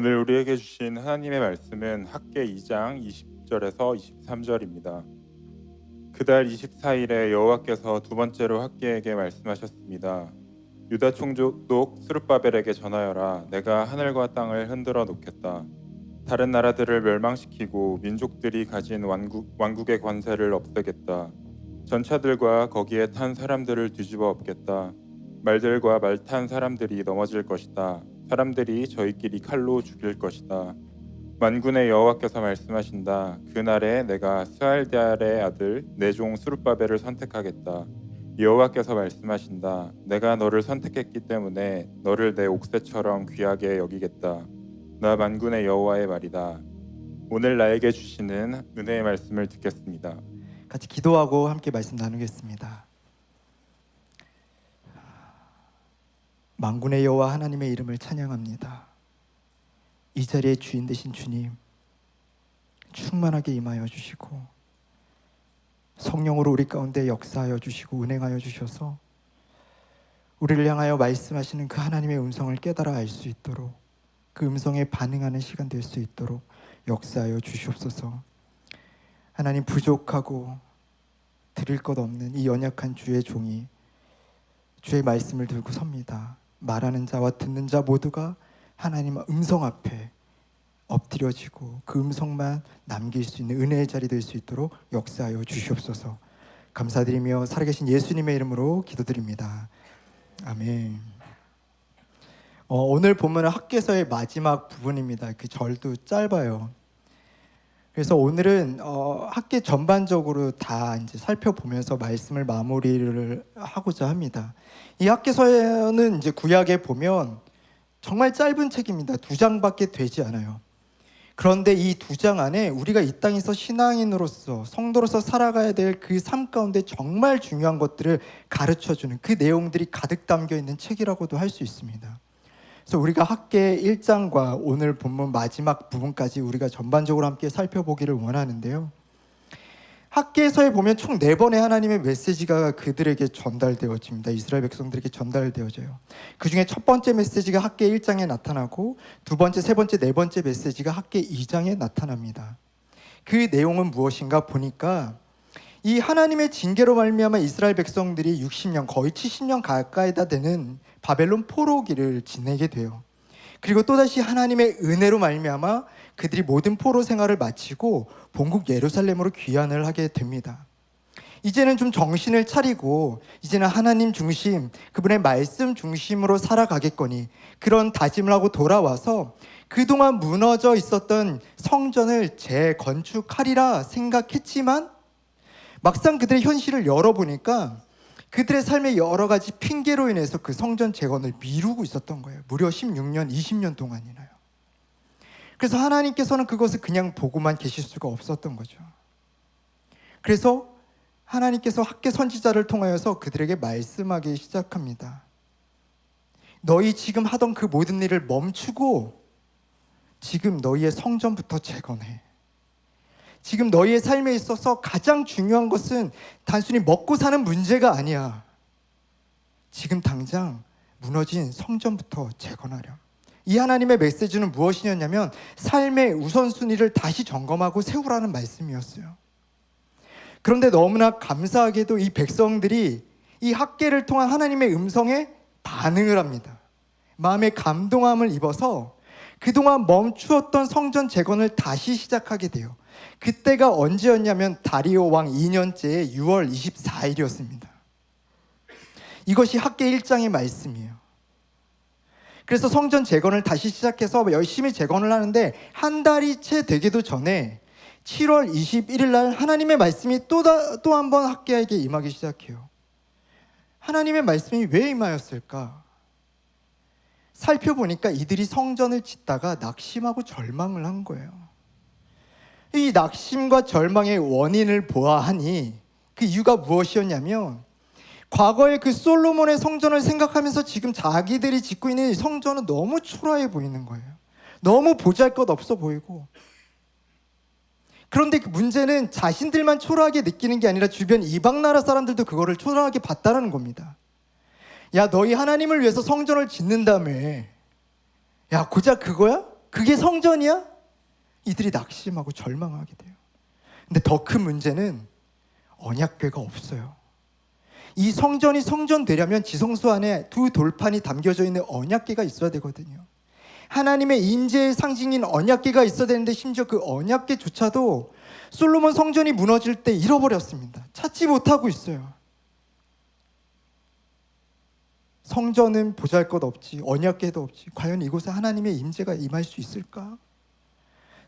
오늘 우리에게 주신 하나님의 말씀은 학개 2장 20절에서 23절입니다. 그달 24일에 여호와께서 두 번째로 학개에게 말씀하셨습니다. 유다 총독 스룹바벨에게 전하여라. 내가 하늘과 땅을 흔들어 놓겠다. 다른 나라들을 멸망시키고 민족들이 가진 왕국의 권세를 없애겠다. 전차들과 거기에 탄 사람들을 뒤집어 엎겠다. 말들과 말 탄 사람들이 넘어질 것이다. 사람들이 저희끼리 칼로 죽일 것이다. 만군의 여호와께서 말씀하신다. 그날에 내가 스알디알의 아들 내 종 스룹바벨을 선택하겠다. 여호와께서 말씀하신다. 내가 너를 선택했기 때문에 너를 내 옥새처럼 귀하게 여기겠다. 나 만군의 여호와의 말이다. 오늘 나에게 주시는 은혜의 말씀을 듣겠습니다. 같이 기도하고 함께 말씀 나누겠습니다. 만군의 여호와 하나님의 이름을 찬양합니다. 이 자리에 주인 되신 주님, 충만하게 임하여 주시고 성령으로 우리 가운데 역사하여 주시고 운행하여 주셔서 우리를 향하여 말씀하시는 그 하나님의 음성을 깨달아 알 수 있도록, 그 음성에 반응하는 시간 될 수 있도록 역사하여 주시옵소서. 하나님, 부족하고 드릴 것 없는 이 연약한 주의 종이 주의 말씀을 들고 섭니다. 말하는 자와 듣는 자 모두가 하나님 음성 앞에 엎드려지고 그 음성만 남길 수 있는 은혜의 자리 될 수 있도록 역사하여 주시옵소서. 감사드리며 살아계신 예수님의 이름으로 기도드립니다. 아멘. 오늘 본문은 학개서의 마지막 부분입니다. 그 절도 짧아요. 그래서 오늘은 학개 전반적으로 다 이제 살펴보면서 말씀을 마무리를 하고자 합니다. 이 학개서는 이제 구약에 보면 정말 짧은 책입니다. 2장밖에 되지 않아요. 그런데 이 2장 안에 우리가 이 땅에서 신앙인으로서 성도로서 살아가야 될 그 삶 가운데 정말 중요한 것들을 가르쳐주는 그 내용들이 가득 담겨 있는 책이라고도 할 수 있습니다. 그래서 우리가 학개 1장과 오늘 본문 마지막 부분까지 우리가 전반적으로 함께 살펴보기를 원하는데요. 학개서에 보면 총 4번의 하나님의 메시지가 그들에게 전달되어집니다. 이스라엘 백성들에게 전달되어져요. 그 중에 첫 번째 메시지가 학개 1장에 나타나고 두 번째, 세 번째, 네 번째 메시지가 학개 2장에 나타납니다. 그 내용은 무엇인가 보니까 이 하나님의 징계로 말미암아 이스라엘 백성들이 60년, 거의 70년 가까이다 되는 바벨론 포로기를 지내게 돼요. 그리고 또다시 하나님의 은혜로 말미암아 그들이 모든 포로 생활을 마치고 본국 예루살렘으로 귀환을 하게 됩니다. 이제는 좀 정신을 차리고 이제는 하나님 중심, 그분의 말씀 중심으로 살아가겠거니 그런 다짐을 하고 돌아와서 그동안 무너져 있었던 성전을 재건축하리라 생각했지만 막상 그들의 현실을 열어보니까 그들의 삶의 여러 가지 핑계로 인해서 그 성전 재건을 미루고 있었던 거예요. 무려 16년, 20년 동안이나요. 그래서 하나님께서는 그것을 그냥 보고만 계실 수가 없었던 거죠. 그래서 하나님께서 학개 선지자를 통하여서 그들에게 말씀하기 시작합니다. 너희 지금 하던 그 모든 일을 멈추고 지금 너희의 성전부터 재건해. 지금 너희의 삶에 있어서 가장 중요한 것은 단순히 먹고 사는 문제가 아니야. 지금 당장 무너진 성전부터 재건하렴. 이 하나님의 메시지는 무엇이었냐면 삶의 우선순위를 다시 점검하고 세우라는 말씀이었어요. 그런데 너무나 감사하게도 이 백성들이 이 학개를 통한 하나님의 음성에 반응을 합니다. 마음의 감동함을 입어서 그동안 멈추었던 성전 재건을 다시 시작하게 돼요. 그때가 언제였냐면 다리오 왕 2년째의 6월 24일이었습니다. 이것이 학개 1장의 말씀이에요. 그래서 성전 재건을 다시 시작해서 열심히 재건을 하는데 한 달이 채 되기도 전에 7월 21일 날 하나님의 말씀이 또 한 번 학개에게 임하기 시작해요. 하나님의 말씀이 왜 임하였을까? 살펴보니까 이들이 성전을 짓다가 낙심하고 절망을 한 거예요. 이 낙심과 절망의 원인을 보아하니 그 이유가 무엇이었냐면 과거에 그 솔로몬의 성전을 생각하면서 지금 자기들이 짓고 있는 이 성전은 너무 초라해 보이는 거예요. 너무 보잘것없어 보이고. 그런데 그 문제는 자신들만 초라하게 느끼는 게 아니라 주변 이방 나라 사람들도 그거를 초라하게 봤다는 겁니다. 야, 너희 하나님을 위해서 성전을 짓는다며. 야, 고작 그거야? 그게 성전이야? 이들이 낙심하고 절망하게 돼요. 근데 더 큰 문제는 언약궤가 없어요. 이 성전이 성전되려면 지성소 안에 두 돌판이 담겨져 있는 언약궤가 있어야 되거든요. 하나님의 임재의 상징인 언약궤가 있어야 되는데 심지어 그 언약궤조차도 솔로몬 성전이 무너질 때 잃어버렸습니다. 찾지 못하고 있어요. 성전은 보잘것없지, 언약궤도 없지. 과연 이곳에 하나님의 임재가 임할 수 있을까?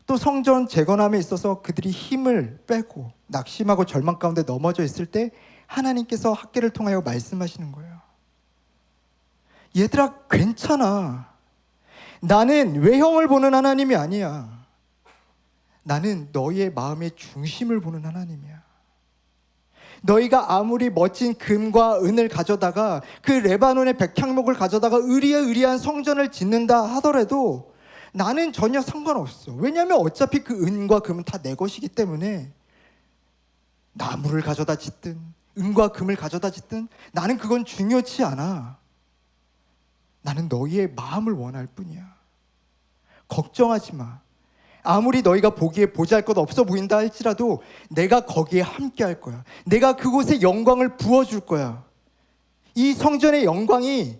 또 성전 재건함에 있어서 그들이 힘을 빼고 낙심하고 절망 가운데 넘어져 있을 때 하나님께서 학궤를 통하여 말씀하시는 거예요. 얘들아, 괜찮아. 나는 외형을 보는 하나님이 아니야. 나는 너희의 마음의 중심을 보는 하나님이야. 너희가 아무리 멋진 금과 은을 가져다가 그 레바논의 백향목을 가져다가 의리한 성전을 짓는다 하더라도 나는 전혀 상관없어. 왜냐하면 어차피 그 은과 금은 다 내 것이기 때문에 나무를 가져다 짓든 은과 금을 가져다 짓든 나는 그건 중요치 않아. 나는 너희의 마음을 원할 뿐이야. 걱정하지 마. 아무리 너희가 보기에 보잘것없어 보인다 할지라도 내가 거기에 함께 할 거야. 내가 그곳에 영광을 부어줄 거야. 이 성전의 영광이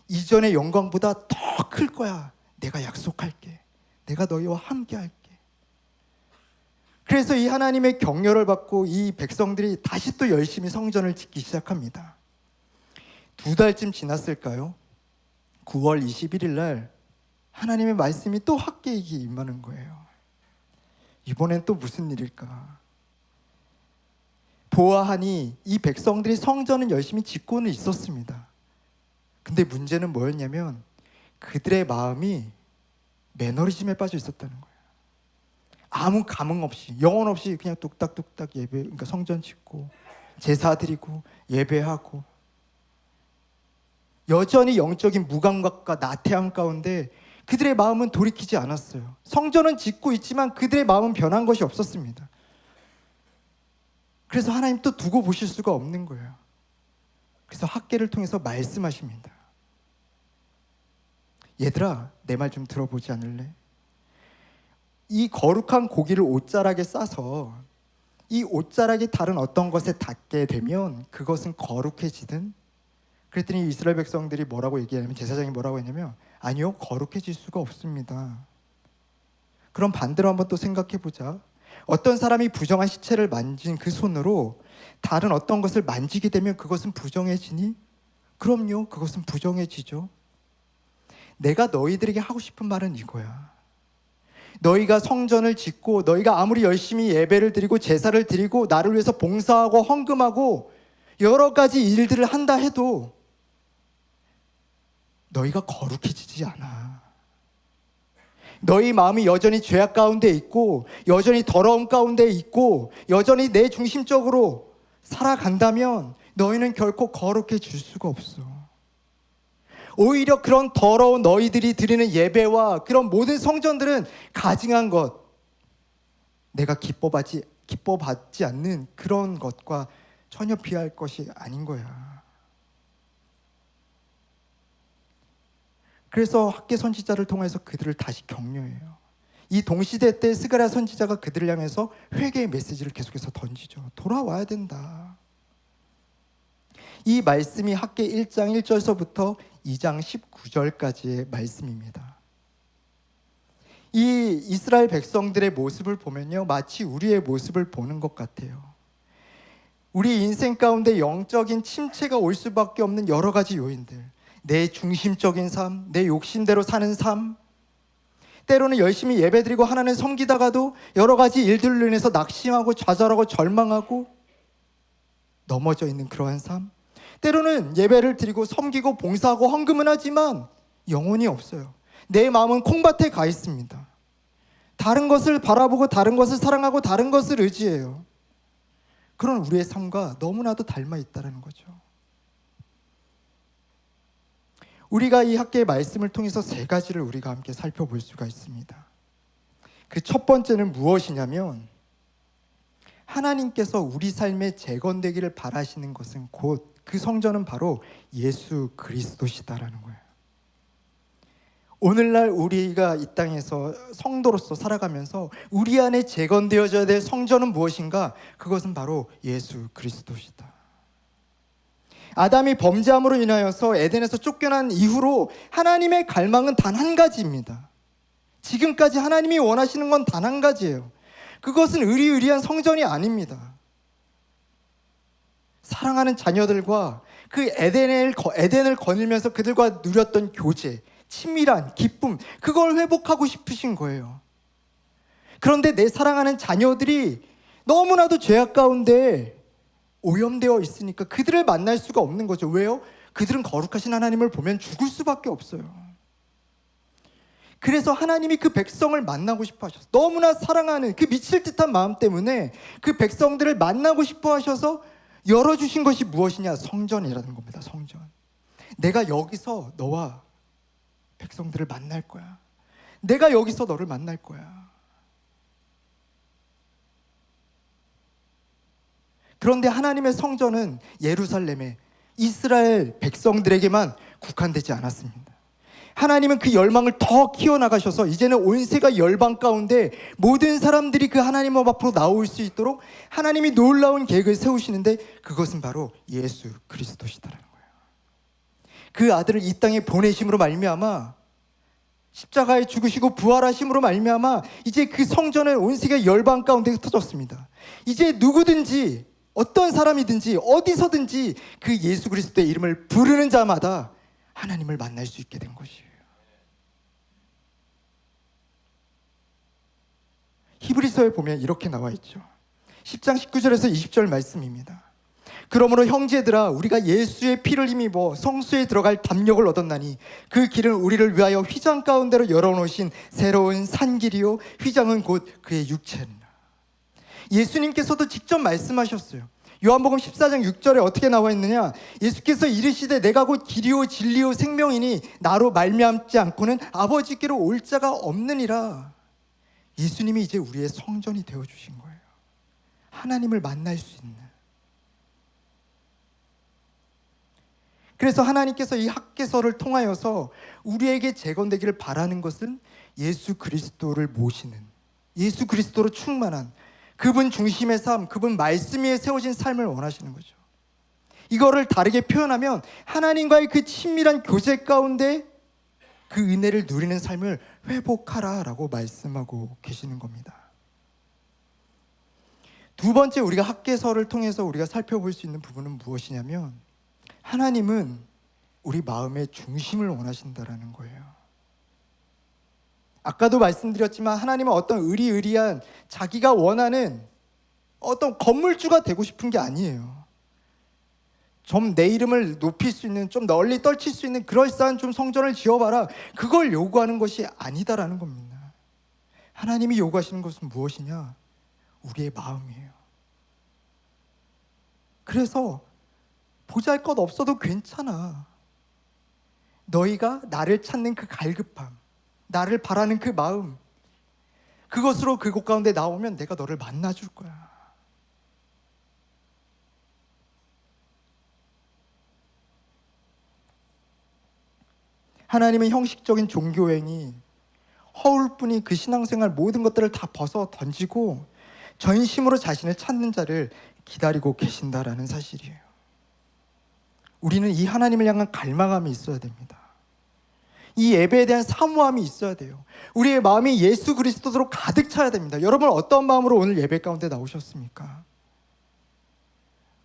이전의 영광보다 더 클 거야. 내가 약속할게. 내가 너희와 함께 할게. 그래서 이 하나님의 격려를 받고 이 백성들이 다시 또 열심히 성전을 짓기 시작합니다. 2달쯤 지났을까요? 9월 21일 날 하나님의 말씀이 또 학개에게 임하는 거예요. 이번엔 또 무슨 일일까? 보아하니 이 백성들이 성전은 열심히 짓고는 있었습니다. 근데 문제는 뭐였냐면 그들의 마음이 매너리즘에 빠져 있었다는 거예요. 아무 감흥 없이, 영혼 없이 그냥 뚝딱뚝딱 예배, 그러니까 성전 짓고 제사 드리고 예배하고 여전히 영적인 무감각과 나태함 가운데 그들의 마음은 돌이키지 않았어요. 성전은 짓고 있지만 그들의 마음은 변한 것이 없었습니다. 그래서 하나님 또 두고 보실 수가 없는 거예요. 그래서 학개를 통해서 말씀하십니다. 얘들아, 내 말 좀 들어보지 않을래? 이 거룩한 고기를 옷자락에 싸서 이 옷자락이 다른 어떤 것에 닿게 되면 그것은 거룩해지든, 그랬더니 이스라엘 백성들이 뭐라고 얘기하냐면, 제사장이 뭐라고 했냐면, 아니요, 거룩해질 수가 없습니다. 그럼 반대로 한번 또 생각해 보자. 어떤 사람이 부정한 시체를 만진 그 손으로 다른 어떤 것을 만지게 되면 그것은 부정해지니? 그럼요, 그것은 부정해지죠. 내가 너희들에게 하고 싶은 말은 이거야. 너희가 성전을 짓고 너희가 아무리 열심히 예배를 드리고 제사를 드리고 나를 위해서 봉사하고 헌금하고 여러 가지 일들을 한다 해도 너희가 거룩해지지 않아. 너희 마음이 여전히 죄악 가운데 있고 여전히 더러움 가운데 있고 여전히 내 중심적으로 살아간다면 너희는 결코 거룩해질 수가 없어. 오히려 그런 더러운 너희들이 드리는 예배와 그런 모든 성전들은 가증한 것, 내가 기뻐받지 않는 그런 것과 전혀 비할 것이 아닌 거야. 그래서 학개 선지자를 통해서 그들을 다시 격려해요. 이 동시대 때 스가랴 선지자가 그들을 향해서 회개의 메시지를 계속해서 던지죠. 돌아와야 된다. 이 말씀이 학개 1장 1절서부터 2장 19절까지의 말씀입니다. 이 이스라엘 백성들의 모습을 보면요, 마치 우리의 모습을 보는 것 같아요. 우리 인생 가운데 영적인 침체가 올 수밖에 없는 여러 가지 요인들, 내 중심적인 삶, 내 욕심대로 사는 삶, 때로는 열심히 예배드리고 하나님 섬기다가도 여러 가지 일들로 인해서 낙심하고 좌절하고 절망하고 넘어져 있는 그러한 삶, 때로는 예배를 드리고 섬기고 봉사하고 헌금은 하지만 영혼이 없어요. 내 마음은 콩밭에 가 있습니다. 다른 것을 바라보고 다른 것을 사랑하고 다른 것을 의지해요. 그런 우리의 삶과 너무나도 닮아 있다는 거죠. 우리가 이 학개의 말씀을 통해서 3가지를 우리가 함께 살펴볼 수가 있습니다. 그 첫 번째는 무엇이냐면, 하나님께서 우리 삶에 재건되기를 바라시는 것은 곧 그 성전은 바로 예수 그리스도시다라는 거예요. 오늘날 우리가 이 땅에서 성도로서 살아가면서 우리 안에 재건되어져야 될 성전은 무엇인가? 그것은 바로 예수 그리스도시다. 아담이 범죄함으로 인하여서 에덴에서 쫓겨난 이후로 하나님의 갈망은 단 한 가지입니다. 지금까지 하나님이 원하시는 건 단 한 가지예요. 그것은 의리의리한 성전이 아닙니다. 사랑하는 자녀들과 그 에덴을 거닐면서 그들과 누렸던 교제, 친밀한 기쁨, 그걸 회복하고 싶으신 거예요. 그런데 내 사랑하는 자녀들이 너무나도 죄악 가운데 오염되어 있으니까 그들을 만날 수가 없는 거죠. 왜요? 그들은 거룩하신 하나님을 보면 죽을 수밖에 없어요. 그래서 하나님이 그 백성을 만나고 싶어 하셔서, 너무나 사랑하는 그 미칠 듯한 마음 때문에 그 백성들을 만나고 싶어 하셔서 열어주신 것이 무엇이냐? 성전이라는 겁니다. 성전. 내가 여기서 너와 백성들을 만날 거야. 내가 여기서 너를 만날 거야. 그런데 하나님의 성전은 예루살렘에 이스라엘 백성들에게만 국한되지 않았습니다. 하나님은 그 열망을 더 키워나가셔서 이제는 온 세가 열방 가운데 모든 사람들이 그 하나님 앞으로 나올 수 있도록 하나님이 놀라운 계획을 세우시는데, 그것은 바로 예수 그리스도시다라는 거예요. 그 아들을 이 땅에 보내심으로 말미암아, 십자가에 죽으시고 부활하심으로 말미암아 이제 그 성전은 온 세계 열방 가운데 흩어졌습니다. 이제 누구든지 어떤 사람이든지 어디서든지 그 예수 그리스도의 이름을 부르는 자마다 하나님을 만날 수 있게 된 것이에요. 히브리서에 보면 이렇게 나와 있죠. 10장 19절에서 20절 말씀입니다. 그러므로 형제들아, 우리가 예수의 피를 힘입어 성소에 들어갈 담력을 얻었나니 그 길은 우리를 위하여 휘장 가운데로 열어놓으신 새로운 산길이요 휘장은 곧 그의 육체니라. 예수님께서도 직접 말씀하셨어요. 요한복음 14장 6절에 어떻게 나와 있느냐? 예수께서 이르시되 내가 곧 길이요 진리요 생명이니 나로 말미암지 않고는 아버지께로 올 자가 없느니라. 예수님이 이제 우리의 성전이 되어주신 거예요. 하나님을 만날 수 있는. 그래서 하나님께서 이 학개서를 통하여서 우리에게 재건되기를 바라는 것은 예수 그리스도를 모시는, 예수 그리스도로 충만한 그분 중심의 삶, 그분 말씀 위에 세워진 삶을 원하시는 거죠. 이거를 다르게 표현하면 하나님과의 그 친밀한 교제 가운데 그 은혜를 누리는 삶을 회복하라라고 말씀하고 계시는 겁니다. 두 번째, 우리가 학개서를 통해서 우리가 살펴볼 수 있는 부분은 무엇이냐면, 하나님은 우리 마음의 중심을 원하신다라는 거예요. 아까도 말씀드렸지만 하나님은 어떤 의리의리한 자기가 원하는 어떤 건물주가 되고 싶은 게 아니에요. 좀 내 이름을 높일 수 있는, 좀 널리 떨칠 수 있는 그럴싸한 좀 성전을 지어봐라, 그걸 요구하는 것이 아니다라는 겁니다. 하나님이 요구하시는 것은 무엇이냐? 우리의 마음이에요. 그래서 보잘것 없어도 괜찮아. 너희가 나를 찾는 그 갈급함, 나를 바라는 그 마음, 그것으로 그곳 가운데 나오면 내가 너를 만나줄 거야. 하나님은 형식적인 종교행위, 허울뿐이 그 신앙생활 모든 것들을 다 벗어 던지고 전심으로 자신을 찾는 자를 기다리고 계신다라는 사실이에요. 우리는 이 하나님을 향한 갈망함이 있어야 됩니다. 이 예배에 대한 사모함이 있어야 돼요. 우리의 마음이 예수 그리스도로 가득 차야 됩니다. 여러분, 어떤 마음으로 오늘 예배 가운데 나오셨습니까?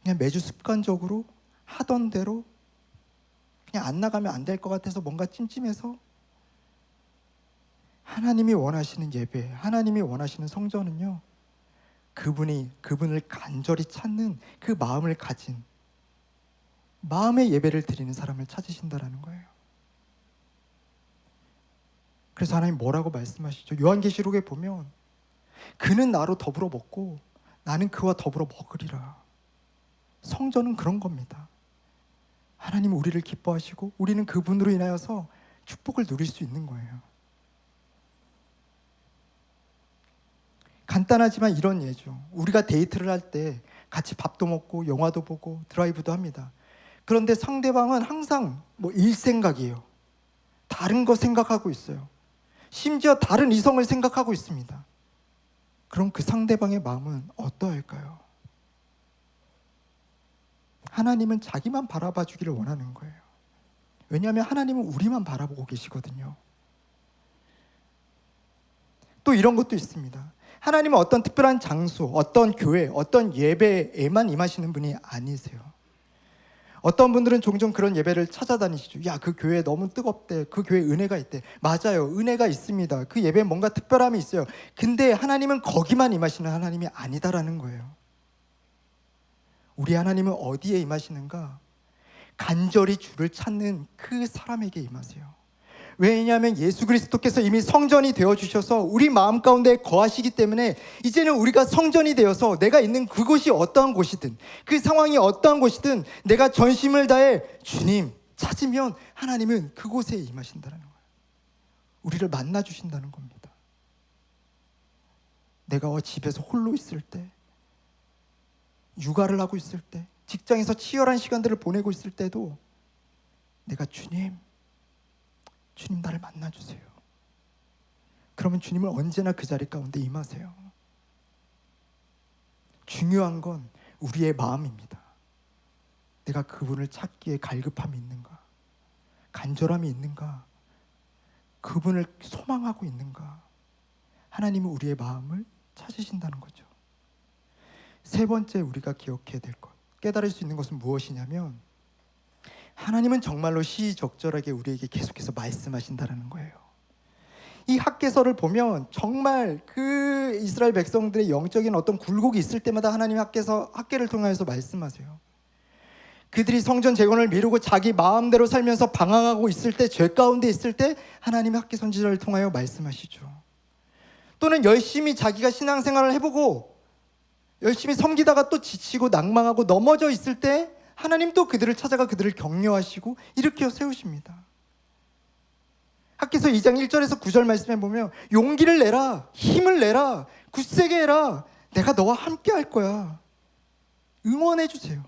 그냥 매주 습관적으로 하던 대로 그냥 안 나가면 안 될 것 같아서 뭔가 찜찜해서? 하나님이 원하시는 예배, 하나님이 원하시는 성전은요, 그분을 간절히 찾는 그 마음을 가진, 마음의 예배를 드리는 사람을 찾으신다라는 거예요. 그래서 하나님 뭐라고 말씀하시죠? 요한계시록에 보면 그는 나로 더불어 먹고 나는 그와 더불어 먹으리라. 성전은 그런 겁니다. 하나님은 우리를 기뻐하시고 우리는 그분으로 인하여서 축복을 누릴 수 있는 거예요. 간단하지만 이런 예죠. 우리가 데이트를 할 때 같이 밥도 먹고 영화도 보고 드라이브도 합니다. 그런데 상대방은 항상 일 생각이에요. 다른 거 생각하고 있어요. 심지어 다른 이성을 생각하고 있습니다. 그럼 그 상대방의 마음은 어떠할까요? 하나님은 자기만 바라봐 주기를 원하는 거예요. 왜냐하면 하나님은 우리만 바라보고 계시거든요. 또 이런 것도 있습니다. 하나님은 어떤 특별한 장소, 어떤 교회, 어떤 예배에만 임하시는 분이 아니세요. 어떤 분들은 종종 그런 예배를 찾아다니시죠. 야, 그 교회 너무 뜨겁대. 그 교회 은혜가 있대. 맞아요. 은혜가 있습니다. 그 예배에 뭔가 특별함이 있어요. 근데 하나님은 거기만 임하시는 하나님이 아니다라는 거예요. 우리 하나님은 어디에 임하시는가? 간절히 주를 찾는 그 사람에게 임하세요. 왜냐하면 예수 그리스도께서 이미 성전이 되어주셔서 우리 마음 가운데 거하시기 때문에 이제는 우리가 성전이 되어서 내가 있는 그곳이 어떠한 곳이든 그 상황이 어떠한 곳이든 내가 전심을 다해 주님 찾으면 하나님은 그곳에 임하신다는 거예요. 우리를 만나주신다는 겁니다. 내가 집에서 홀로 있을 때, 육아를 하고 있을 때, 직장에서 치열한 시간들을 보내고 있을 때도 내가 주님 나를 만나주세요. 그러면 주님은 언제나 그 자리 가운데 임하세요. 중요한 건 우리의 마음입니다. 내가 그분을 찾기에 갈급함이 있는가? 간절함이 있는가? 그분을 소망하고 있는가? 하나님은 우리의 마음을 찾으신다는 거죠. 세 번째 우리가 기억해야 될 것, 깨달을 수 있는 것은 무엇이냐면 하나님은 정말로 시의적절하게 우리에게 계속해서 말씀하신다는 거예요. 이 학개서를 보면 정말 그 이스라엘 백성들의 영적인 어떤 굴곡이 있을 때마다 하나님이 학개를 통해서 말씀하세요. 그들이 성전 재건을 미루고 자기 마음대로 살면서 방황하고 있을 때, 죄 가운데 있을 때 하나님이 학개 선지자를 통하여 말씀하시죠. 또는 열심히 자기가 신앙생활을 해보고 열심히 섬기다가 또 지치고 낭망하고 넘어져 있을 때 하나님 또 그들을 찾아가 그들을 격려하시고 일으켜 세우십니다. 학개서 2장 1절에서 9절 말씀에 보면 용기를 내라, 힘을 내라, 굳세게 해라, 내가 너와 함께 할 거야, 응원해 주세요.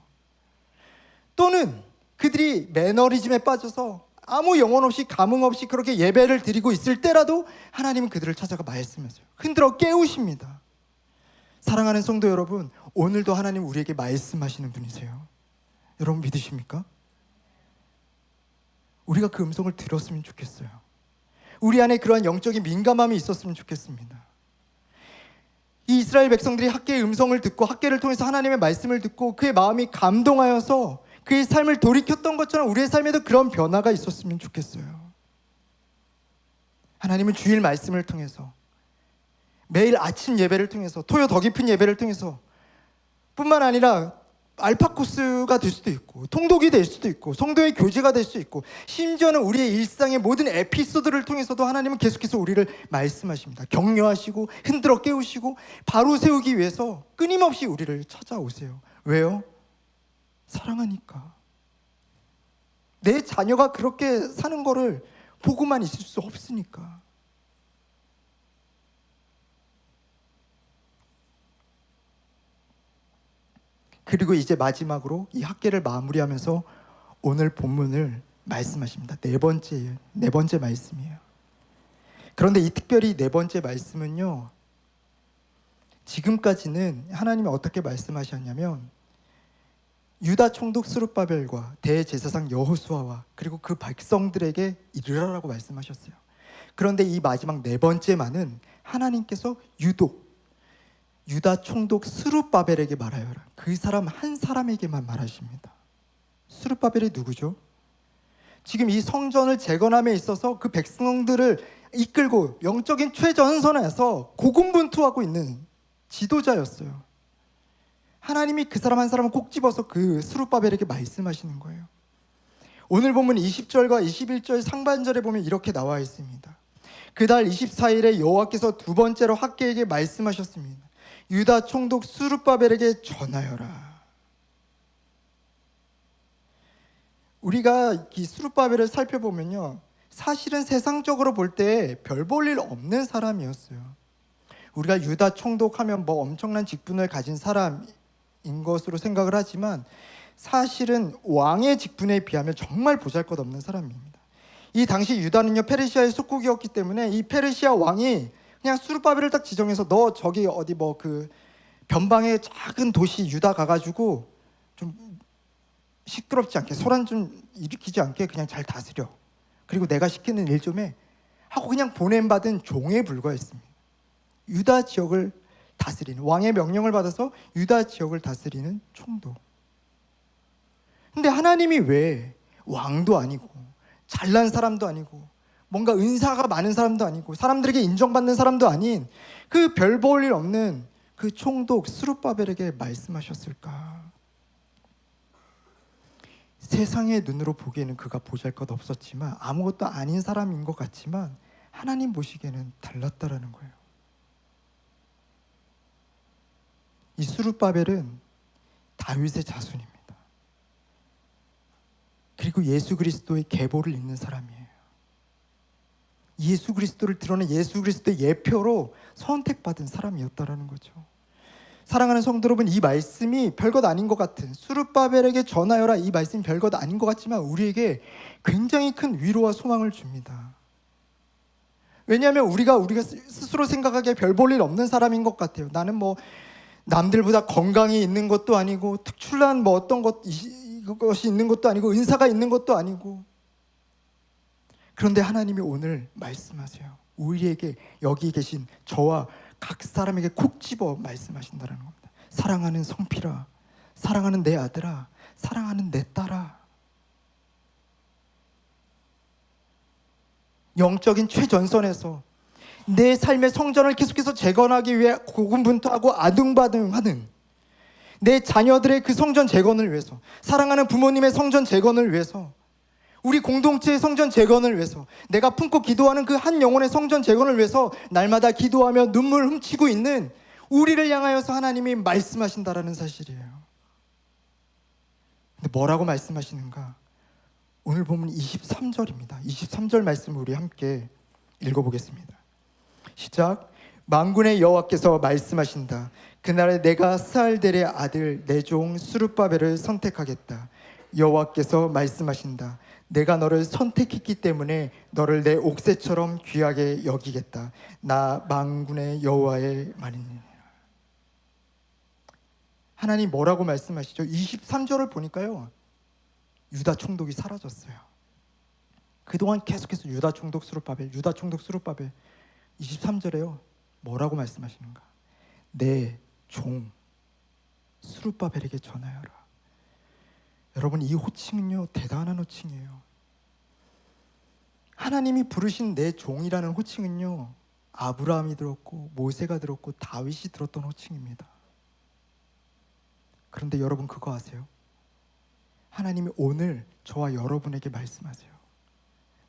또는 그들이 매너리즘에 빠져서 아무 영혼 없이 감흥 없이 그렇게 예배를 드리고 있을 때라도 하나님은 그들을 찾아가 말씀하세요. 흔들어 깨우십니다. 사랑하는 성도 여러분, 오늘도 하나님 우리에게 말씀하시는 분이세요. 여러분 믿으십니까? 우리가 그 음성을 들었으면 좋겠어요. 우리 안에 그러한 영적인 민감함이 있었으면 좋겠습니다. 이 이스라엘 백성들이 학개의 음성을 듣고 학개를 통해서 하나님의 말씀을 듣고 그의 마음이 감동하여서 그의 삶을 돌이켰던 것처럼 우리의 삶에도 그런 변화가 있었으면 좋겠어요. 하나님은 주일 말씀을 통해서, 매일 아침 예배를 통해서, 토요 더 깊은 예배를 통해서 뿐만 아니라 알파 코스가 될 수도 있고 통독이 될 수도 있고 성도의 교제가 될 수 있고 심지어는 우리의 일상의 모든 에피소드를 통해서도 하나님은 계속해서 우리를 말씀하십니다. 격려하시고 흔들어 깨우시고 바로 세우기 위해서 끊임없이 우리를 찾아오세요. 왜요? 사랑하니까. 내 자녀가 그렇게 사는 거를 보고만 있을 수 없으니까. 그리고 이제 마지막으로 이 학개를 마무리하면서 오늘 본문을 말씀하십니다. 네 번째 말씀이에요. 그런데 이 특별히 네 번째 말씀은요, 지금까지는 하나님이 어떻게 말씀하셨냐면 유다 총독 스룹바벨과 대제사장 여호수아와 그리고 그 백성들에게 이르라라고 말씀하셨어요. 그런데 이 마지막 네 번째만은 하나님께서 유독 유다 총독 스룹바벨에게 말하여라. 그 사람 한 사람에게만 말하십니다. 스룹바벨이 누구죠? 지금 이 성전을 재건함에 있어서 그 백성들을 이끌고 영적인 최전선에서 고군분투하고 있는 지도자였어요. 하나님이 그 사람 한 사람을 꼭 집어서 그 스룹바벨에게 말씀하시는 거예요. 오늘 본문 20절과 21절 상반절에 보면 이렇게 나와 있습니다. 그달 24일에 여호와께서 두 번째로 학개에게 말씀하셨습니다. 유다 총독 스룹바벨에게 전하여라. 우리가 이 스룹바벨을 살펴보면요, 사실은 세상적으로 볼 때 별 볼 일 없는 사람이었어요. 우리가 유다 총독하면 뭐 엄청난 직분을 가진 사람인 것으로 생각을 하지만 사실은 왕의 직분에 비하면 정말 보잘것없는 사람입니다. 이 당시 유다는요 페르시아의 속국이었기 때문에 이 페르시아 왕이 그냥 수르바벨을 딱 지정해서 너 저기 어디 뭐 그 변방의 작은 도시 유다 가가지고 좀 시끄럽지 않게 소란 좀 일으키지 않게 그냥 잘 다스려. 그리고 내가 시키는 일 좀 해. 하고 그냥 보냄받은 종에 불과했습니다. 유다 지역을 다스리는 왕의 명령을 받아서 유다 지역을 다스리는 총독. 근데 하나님이 왜 왕도 아니고 잘난 사람도 아니고 뭔가 은사가 많은 사람도 아니고 사람들에게 인정받는 사람도 아닌 그 별 볼 일 없는 그 총독 스룹바벨에게 말씀하셨을까? 세상의 눈으로 보기에는 그가 보잘것 없었지만 아무것도 아닌 사람인 것 같지만 하나님 보시기에는 달랐다라는 거예요. 이 스룹바벨은 다윗의 자손입니다. 그리고 예수 그리스도의 계보를 잇는 사람이에요. 예수 그리스도를 드러낸 예수 그리스도의 예표로 선택받은 사람이었다라는 거죠. 사랑하는 성도 여러분, 이 말씀이 별것 아닌 것 같은 스룹바벨에게 전하여라 이 말씀이 별것 아닌 것 같지만 우리에게 굉장히 큰 위로와 소망을 줍니다. 왜냐하면 우리가 스스로 생각하기에 별 볼 일 없는 사람인 것 같아요. 나는 뭐 남들보다 건강이 있는 것도 아니고 특출난 뭐 어떤 것이 있는 것도 아니고 은사가 있는 것도 아니고. 그런데 하나님이 오늘 말씀하세요. 우리에게 여기 계신 저와 각 사람에게 콕 집어 말씀하신다는 겁니다. 사랑하는 성필아, 사랑하는 내 아들아, 사랑하는 내 딸아. 영적인 최전선에서 내 삶의 성전을 계속해서 재건하기 위해 고군분투하고 아둥바둥하는 내 자녀들의 그 성전 재건을 위해서, 사랑하는 부모님의 성전 재건을 위해서, 우리 공동체의 성전 재건을 위해서, 내가 품고 기도하는 그 한 영혼의 성전 재건을 위해서 날마다 기도하며 눈물 훔치고 있는 우리를 향하여서 하나님이 말씀하신다라는 사실이에요. 근데 뭐라고 말씀하시는가? 오늘 보면 23절입니다. 23절 말씀을 우리 함께 읽어보겠습니다. 시작. 만군의 여호와께서 말씀하신다. 그날에 내가 스알델의 아들 내 종 스룹바벨을 선택하겠다. 여호와께서 말씀하신다. 내가 너를 선택했기 때문에 너를 내 옥새처럼 귀하게 여기겠다. 나 만군의 여호와의 말이니라. 하나님 뭐라고 말씀하시죠? 23절을 보니까요, 유다 총독이 사라졌어요. 그동안 계속해서 유다 총독 스룹바벨 23절에요 뭐라고 말씀하시는가? 내 종 스룹바벨에게 전하여라. 여러분, 이 호칭은요 대단한 호칭이에요. 하나님이 부르신 내 종이라는 호칭은요 아브라함이 들었고 모세가 들었고 다윗이 들었던 호칭입니다. 그런데 여러분 그거 아세요? 하나님이 오늘 저와 여러분에게 말씀하세요.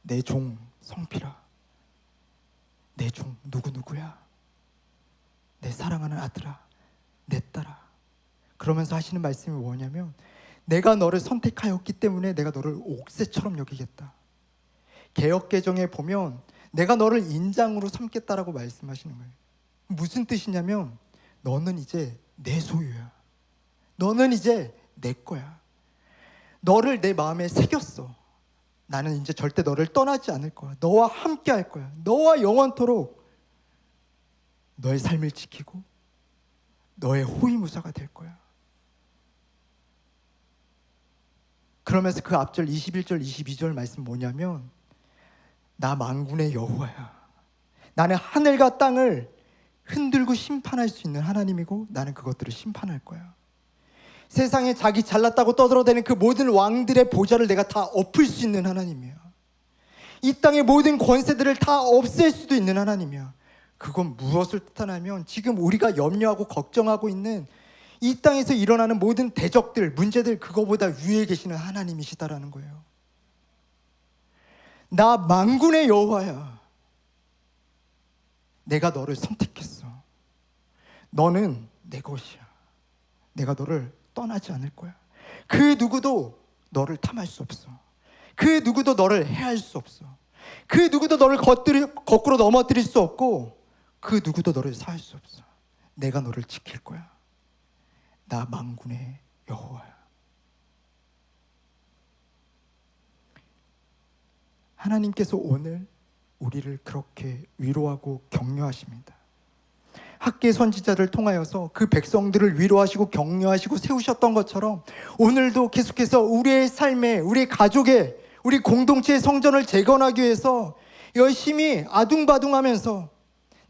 내 종 성필아, 내 종 누구누구야, 내 사랑하는 아들아, 내 딸아. 그러면서 하시는 말씀이 뭐냐면 내가 너를 선택하였기 때문에 내가 너를 옥새처럼 여기겠다. 개역개정에 보면 내가 너를 인장으로 삼겠다라고 말씀하시는 거예요. 무슨 뜻이냐면 너는 이제 내 소유야. 너는 이제 내 거야. 너를 내 마음에 새겼어. 나는 이제 절대 너를 떠나지 않을 거야. 너와 함께 할 거야. 너와 영원토록 너의 삶을 지키고 너의 호위무사가 될 거야. 그러면서 그 앞절 21절 22절 말씀 뭐냐면 나 만군의 여호와야. 나는 하늘과 땅을 흔들고 심판할 수 있는 하나님이고 나는 그것들을 심판할 거야. 세상에 자기 잘났다고 떠들어대는 그 모든 왕들의 보좌를 내가 다 엎을 수 있는 하나님이야. 이 땅의 모든 권세들을 다 없앨 수도 있는 하나님이야. 그건 무엇을 뜻하냐면 지금 우리가 염려하고 걱정하고 있는 이 땅에서 일어나는 모든 대적들, 문제들, 그거보다 위에 계시는 하나님이시다라는 거예요. 나 만군의 여호와야. 내가 너를 선택했어. 너는 내 것이야. 내가 너를 떠나지 않을 거야. 그 누구도 너를 탐할 수 없어. 그 누구도 너를 해할 수 없어. 그 누구도 너를 거꾸로 넘어뜨릴 수 없고 그 누구도 너를 사할 수 없어. 내가 너를 지킬 거야. 나 만군의 여호와야. 하나님께서 오늘 우리를 그렇게 위로하고 격려하십니다. 학계 선지자를 통하여서 그 백성들을 위로하시고 격려하시고 세우셨던 것처럼 오늘도 계속해서 우리의 삶에, 우리 가족에, 우리 공동체의 성전을 재건하기 위해서 열심히 아둥바둥하면서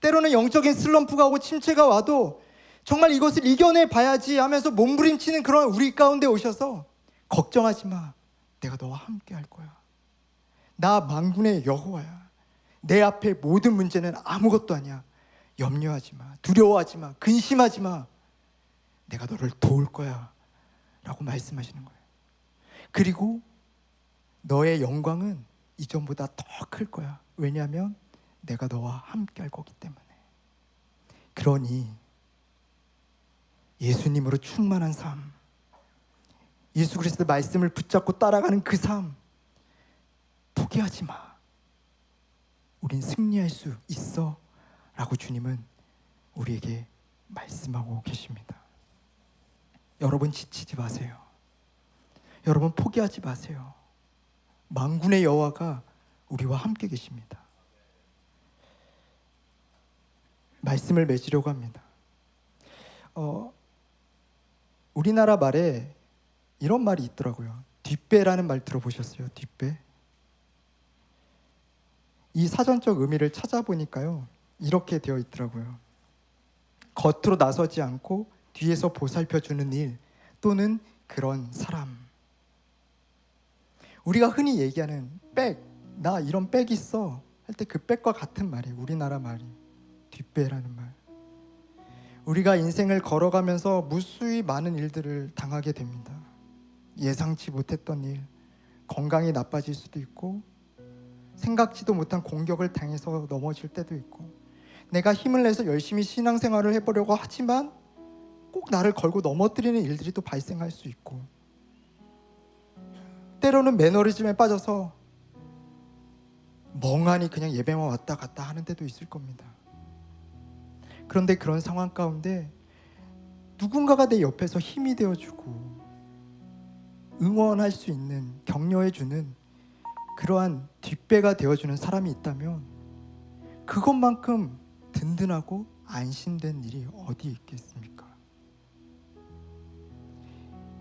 때로는 영적인 슬럼프가 오고 침체가 와도 정말 이것을 이겨내 봐야지 하면서 몸부림치는 그런 우리 가운데 오셔서 걱정하지 마. 내가 너와 함께 할 거야. 나 만군의 여호와야. 내 앞에 모든 문제는 아무것도 아니야. 염려하지 마. 두려워하지 마. 근심하지 마. 내가 너를 도울 거야. 라고 말씀하시는 거예요. 그리고 너의 영광은 이전보다 더 클 거야. 왜냐하면 내가 너와 함께 할 거기 때문에. 그러니 예수님으로 충만한 삶, 예수 그리스도의 말씀을 붙잡고 따라가는 그 삶 포기하지 마. 우린 승리할 수 있어 라고 주님은 우리에게 말씀하고 계십니다. 여러분 지치지 마세요. 여러분 포기하지 마세요. 만군의 여호와가 우리와 함께 계십니다. 말씀을 맺으려고 합니다. 우리나라 말에 이런 말이 있더라고요. 뒷배라는 말 들어보셨어요? 뒷배? 이 사전적 의미를 찾아보니까요, 이렇게 되어 있더라고요. 겉으로 나서지 않고 뒤에서 보살펴주는 일 또는 그런 사람. 우리가 흔히 얘기하는 백, 나 이런 백 있어 할 때 그 백과 같은 말이에요. 우리나라 말이 뒷배라는 말. 우리가 인생을 걸어가면서 무수히 많은 일들을 당하게 됩니다. 예상치 못했던 일, 건강이 나빠질 수도 있고 생각지도 못한 공격을 당해서 넘어질 때도 있고, 내가 힘을 내서 열심히 신앙생활을 해보려고 하지만 꼭 나를 걸고 넘어뜨리는 일들이 또 발생할 수 있고, 때로는 매너리즘에 빠져서 멍하니 그냥 예배만 왔다 갔다 하는 때도 있을 겁니다. 그런데 그런 상황 가운데 누군가가 내 옆에서 힘이 되어주고 응원할 수 있는, 격려해주는 그러한 뒷배가 되어주는 사람이 있다면 그것만큼 든든하고 안심된 일이 어디 있겠습니까?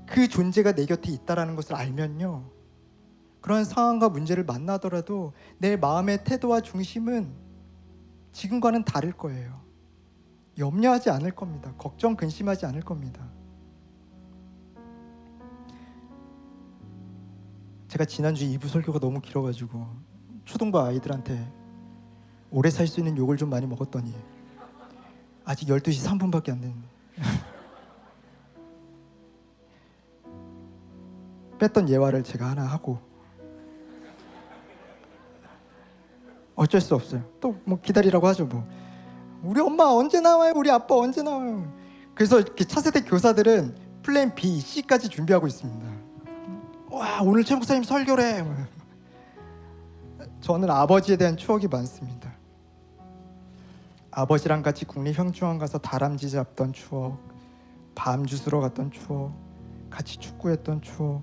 그 존재가 내 곁에 있다는 것을 알면요, 그런 상황과 문제를 만나더라도 내 마음의 태도와 중심은 지금과는 다를 거예요. 염려하지 않을 겁니다. 걱정, 근심하지 않을 겁니다. 제가 지난주 2부 설교가 너무 길어가지고 초등부 아이들한테 오래 살 수 있는 욕을 좀 많이 먹었더니 아직 12시 3분밖에 안 됐는데 뺐던 예화를 제가 하나 하고, 어쩔 수 없어요. 또 뭐 기다리라고 하죠. 뭐 우리 엄마 언제 나와요? 우리 아빠 언제 나와요? 그래서 이렇게 차세대 교사들은 플랜 B, C까지 준비하고 있습니다. 와, 오늘 최 목사님 설교래. 저는 아버지에 대한 추억이 많습니다. 아버지랑 같이 국립형주원 가서 다람쥐 잡던 추억, 밤 주스러 갔던 추억, 같이 축구했던 추억,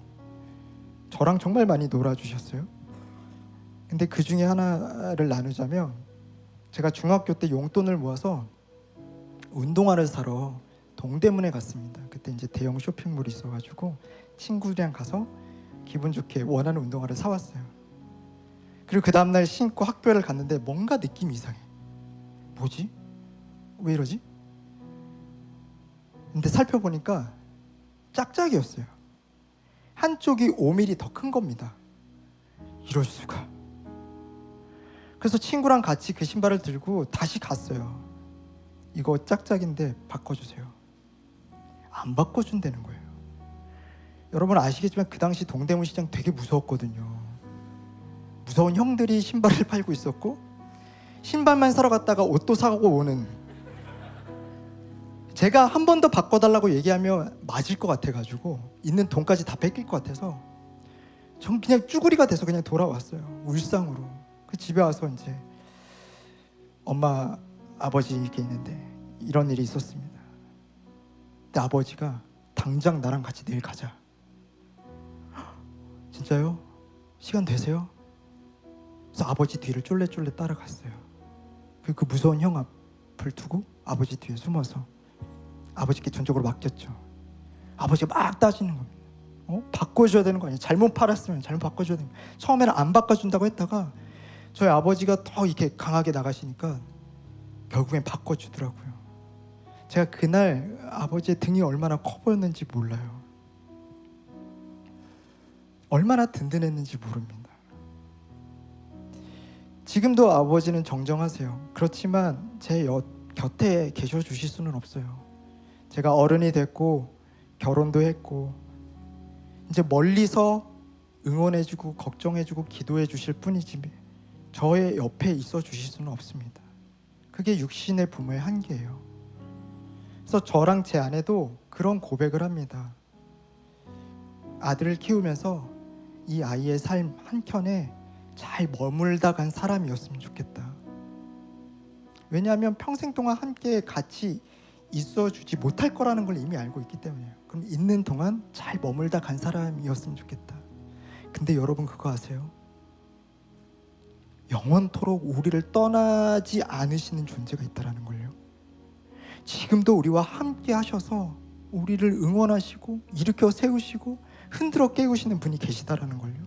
저랑 정말 많이 놀아주셨어요. 근데 그 중에 하나를 나누자면, 제가 중학교 때 용돈을 모아서 운동화를 사러 동대문에 갔습니다. 그때 이제 대형 쇼핑몰이 있어가지고 친구들이랑 가서 기분 좋게 원하는 운동화를 사왔어요. 그리고 그 다음날 신고 학교를 갔는데 뭔가 느낌이 이상해. 뭐지? 왜 이러지? 근데 살펴보니까 짝짝이었어요. 한쪽이 5mm 더 큰 겁니다. 이럴 수가. 그래서 친구랑 같이 그 신발을 들고 다시 갔어요. 이거 짝짝인데 바꿔주세요. 안 바꿔준다는 거예요. 여러분 아시겠지만 그 당시 동대문 시장 되게 무서웠거든요. 무서운 형들이 신발을 팔고 있었고, 신발만 사러 갔다가 옷도 사고 오는, 제가 한 번 더 바꿔달라고 얘기하면 맞을 것 같아가지고 있는 돈까지 다 뺏길 것 같아서 전 그냥 쭈구리가 돼서 그냥 돌아왔어요. 울상으로. 그 집에 와서 이제 엄마, 아버지 이렇게 있는데 이런 일이 있었습니다. 근데 아버지가 당장 나랑 같이 내일 가자. 진짜요? 시간 되세요? 그래서 아버지 뒤를 쫄래쫄래 따라갔어요. 그 무서운 형 앞을 두고 아버지 뒤에 숨어서 아버지께 전적으로 맡겼죠. 아버지가 막 따지는 겁니다. 바꿔줘야 되는 거 아니야? 잘못 팔았으면 잘못 바꿔줘야 되는 거. 처음에는 안 바꿔준다고 했다가 저희 아버지가 더 이렇게 강하게 나가시니까 결국엔 바꿔주더라고요. 제가 그날 아버지의 등이 얼마나 커 보였는지 몰라요. 얼마나 든든했는지 모릅니다. 지금도 아버지는 정정하세요. 그렇지만 제 곁에 계셔 주실 수는 없어요. 제가 어른이 됐고 결혼도 했고 이제 멀리서 응원해주고 걱정해주고 기도해 주실 뿐이지 저의 옆에 있어 주실 수는 없습니다. 그게 육신의 부모의 한계예요. 그래서 저랑 제 아내도 그런 고백을 합니다. 아들을 키우면서 이 아이의 삶 한켠에 잘 머물다 간 사람이었으면 좋겠다. 왜냐하면 평생 동안 함께 같이 있어주지 못할 거라는 걸 이미 알고 있기 때문이에요. 그럼 있는 동안 잘 머물다 간 사람이었으면 좋겠다. 근데 여러분 그거 아세요? 영원토록 우리를 떠나지 않으시는 존재가 있다는 걸요. 지금도 우리와 함께 하셔서 우리를 응원하시고 일으켜 세우시고 흔들어 깨우시는 분이 계시다라는 걸요.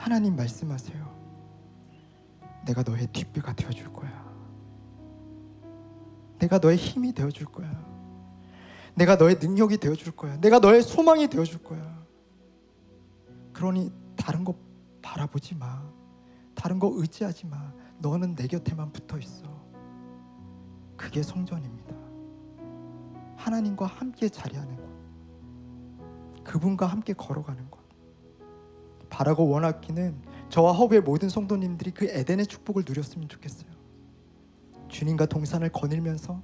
하나님 말씀하세요. 내가 너의 뒷배가 되어줄 거야. 내가 너의 힘이 되어줄 거야. 내가 너의 능력이 되어줄 거야. 내가 너의 소망이 되어줄 거야. 그러니 다른 거 바라보지 마. 다른 거 의지하지 마. 너는 내 곁에만 붙어 있어. 그게 성전입니다. 하나님과 함께 자리하는 것, 그분과 함께 걸어가는 것. 바라고 원하기는 저와 허브의 모든 성도님들이 그 에덴의 축복을 누렸으면 좋겠어요. 주님과 동산을 거닐면서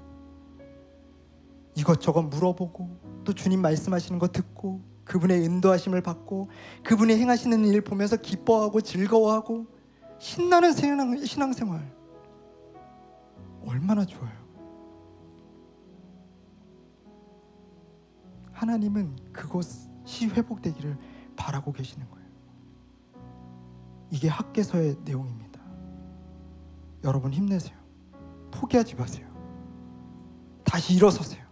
이것저것 물어보고 또 주님 말씀하시는 거 듣고 그분의 인도하심을 받고 그분이 행하시는 일 보면서 기뻐하고 즐거워하고 신나는 신앙생활 얼마나 좋아요. 하나님은 그것이 회복되기를 바라고 계시는 거예요. 이게 학개서의 내용입니다. 여러분 힘내세요. 포기하지 마세요. 다시 일어서세요.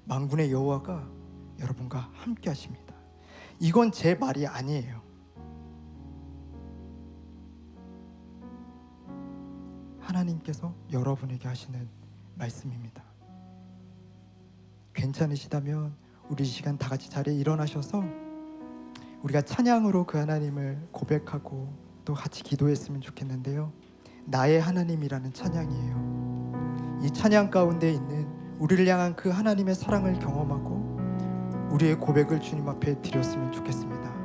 만군의 여호와가 여러분과 함께 하십니다. 이건 제 말이 아니에요. 하나님께서 여러분에게 하시는 말씀입니다. 괜찮으시다면 우리 이 시간 다 같이 자리에 일어나셔서 우리가 찬양으로 그 하나님을 고백하고 또 같이 기도했으면 좋겠는데요. 나의 하나님이라는 찬양이에요. 이 찬양 가운데 있는 우리를 향한 그 하나님의 사랑을 경험하고 우리의 고백을 주님 앞에 드렸으면 좋겠습니다.